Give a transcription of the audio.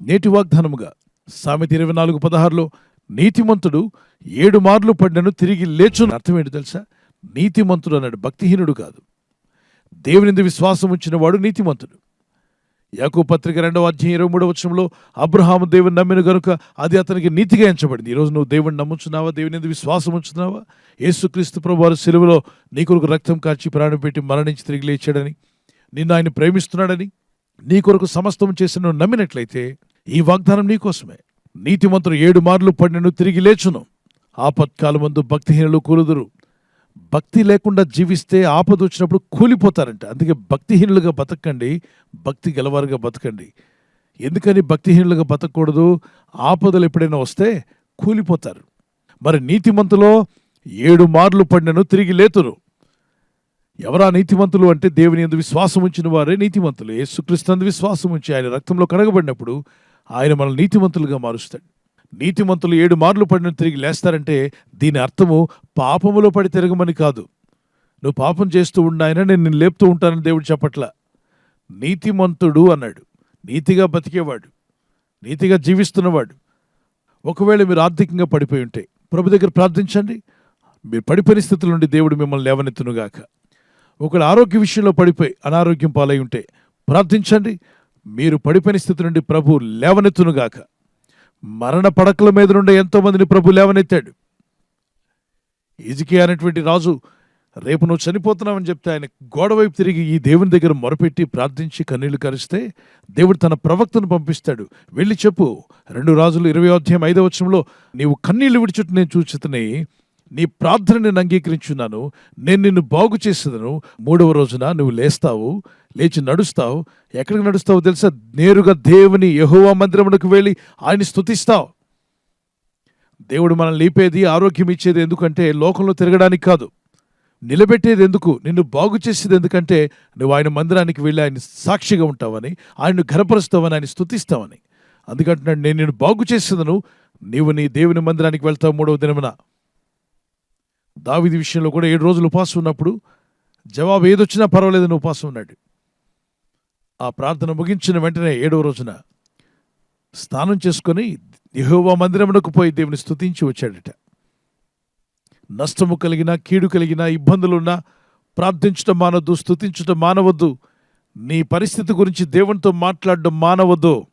నేటి వాగ్దానముగా సామెత 24:16లో నీతిమంతుడు 7 మార్లు పడినను తిరిగి లేచును. అర్థం ఏంటి తెలుసా? నీతిమంతుడు అన్నాడు, భక్తిహీనుడు కాదు. దేవునిందు విశ్వాసం ఉంచిన వాడు నీతిమంతుడు. యాకోబు పత్రిక 2:23 అబ్రహాము దేవుని నమ్మిన గనుక అది అతనికి నీతిగా ఎంచబడింది. ఈరోజు నువ్వు దేవుని నమ్ముచున్నావా? దేవునిందు విశ్వాసం ఉంచుతున్నావా? యేసుక్రీస్తు ప్రభువారు సిలువలో నీ కొరకు రక్తం కార్చి ప్రాణం పెట్టి మరణించి తిరిగి లేచాడని, నిన్ను ఆయన ప్రేమిస్తున్నాడని, నీ కొరకు సమస్తం చేసి నువ్వు నమ్మినట్లయితే ఈ వాగ్దానం నీకోసమే. నీతిమంతుడు 7 మార్లు పడినను తిరిగి లేచును. ఆపత్కాలమందు భక్తిహీనులు కూలుదురు. భక్తి లేకుండా జీవిస్తే ఆపద వచ్చినప్పుడు కూలిపోతారంట. అందుకే భక్తిహీనులుగా బతకండి, భక్తి గలవారుగా బతకండి. ఎందుకని భక్తిహీనులుగా బతకూడదు? ఆపదలు ఎప్పుడైనా వస్తే కూలిపోతారు. మరి నీతిమంతులో 7 మార్లు పడినను తిరిగి లేతురు. ఎవరా నీతిమంతులు అంటే దేవుని యందు విశ్వాసం ఉంచిన వారే నీతిమంతులు. యేసుక్రీస్తు యందు విశ్వాసం ఉంచి ఆయన రక్తంలో కడగబడినప్పుడు ఆయన మనల్ని నీతిమంతులుగా మారుస్తాడు. నీతిమంతులు 7 మార్లు పడిన తిరిగి లేస్తారంటే దీని అర్థము పాపములో పడి తిరగమని కాదు. నువ్వు పాపం చేస్తూ ఉండాయన నేను నిన్ను లేపుతూ ఉంటానని దేవుడు చెప్పట్లా. నీతిమంతుడు అన్నాడు. నీతిగా బతికేవాడు, నీతిగా జీవిస్తున్నవాడు. ఒకవేళ మీరు ఆర్థికంగా పడిపోయి ఉంటే ప్రభు దగ్గర ప్రార్థించండి. మీరు పడిపోయిన స్థితుల నుండి దేవుడు మిమ్మల్ని లేవనెత్తునుగాక. ఒకవేళ ఆరోగ్య విషయంలో పడిపోయి అనారోగ్యం పాలై ఉంటే ప్రార్థించండి. మీరు పడిపోయిన స్థితి నుండి ప్రభు లేవనెత్తునుగాక. మరణ పడకల మీద నుండి ఎంతో మందిని ప్రభు లేవనెత్తాడు. హిజ్కియా అనేటువంటి రాజు రేపు నువ్వు చనిపోతున్నావని చెప్తే ఆయన గోడవైపు తిరిగి ఈ దేవుని దగ్గర మొరపెట్టి ప్రార్థించి కన్నీళ్లు కరిస్తే దేవుడు తన ప్రవక్తను పంపిస్తాడు. వెళ్ళి చెప్పు, 2 రాజులు 20:5 నీవు కన్నీళ్లు విడిచుట్టు నేను చూచితని, నీ ప్రార్థన నేను అంగీకరించున్నాను, నేను నిన్ను బాగు చేసేదను. 3వ రోజున నువ్వు లేస్తావు, లేచి నడుస్తావు. ఎక్కడికి నడుస్తావు తెలుసా? నేరుగా దేవుని యెహోవా మందిరమునకు వెళ్ళి ఆయన స్తుతిస్తావు. దేవుడు మనల్ని లేపేది, ఆరోగ్యం ఇచ్చేది ఎందుకంటే లోకంలో తిరగడానికి కాదు. నిలబెట్టేది ఎందుకు? నిన్ను బాగు చేసేది ఎందుకంటే నువ్వు ఆయన మందిరానికి వెళ్ళి ఆయన సాక్షిగా ఉంటావని, ఆయన్ను ఘనపరుస్తావని, ఆయన స్తుతిస్తావని. అందుకంటున్నాడు, నేను నిన్ను బాగు చేసేదను, నీవు నీ దేవుని మందిరానికి వెళ్తావు 3వ దినమున. దావీదు విషయంలో కూడా 7 రోజులు ఉపవాసం ఉన్నప్పుడు జవాబు ఏదొచ్చినా పర్వాలేదని ఉపవాసం ఉన్నాడు. ఆ ప్రార్థన ముగించిన వెంటనే 7వ రోజున స్నానం చేసుకొని యెహోవా మందిరమునకు పోయి దేవుని స్తుతించి వచ్చాడట. నష్టము కలిగినా, కీడు కలిగినా, ఇబ్బందులున్నా ప్రార్థించటం మానవద్దు, స్తుతించటం మానవద్దు. నీ పరిస్థితి గురించి దేవునితో మాట్లాడడం మానవద్దు.